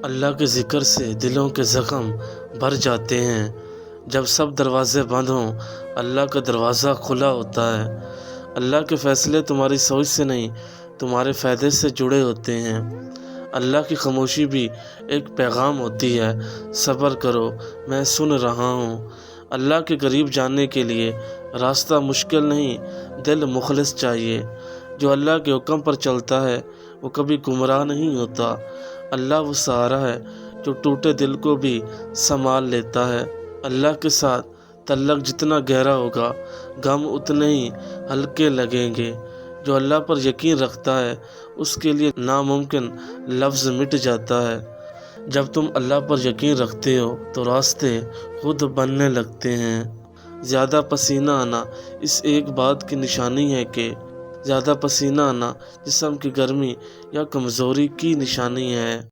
अल्लाह के ज़िक्र से दिलों के ज़ख्म भर जाते हैं। जब सब दरवाज़े बंद हों, अल्लाह का दरवाज़ा खुला होता है। अल्लाह के फ़ैसले तुम्हारी सोच से नहीं, तुम्हारे फ़ायदे से जुड़े होते हैं। अल्लाह की खामोशी भी एक पैगाम होती है, सब्र करो, मैं सुन रहा हूँ। अल्लाह के करीब जाने के लिए रास्ता मुश्किल नहीं, दिल मुखलिस चाहिए। जो अल्लाह के हुक्म पर चलता है वो कभी गुमराह नहीं होता। अल्लाह वो सहारा है जो टूटे दिल को भी संभाल लेता है। अल्लाह के साथ तल्लक जितना गहरा होगा, गम उतने ही हल्के लगेंगे। जो अल्लाह पर यकीन रखता है उसके लिए नामुमकिन लफ्ज़ मिट जाता है। जब तुम अल्लाह पर यकीन रखते हो तो रास्ते खुद बनने लगते हैं। ज़्यादा पसीना आना इस एक बात की निशानी है कि ज़्यादा पसीना आना जिस्म की गर्मी या कमज़ोरी की निशानी है।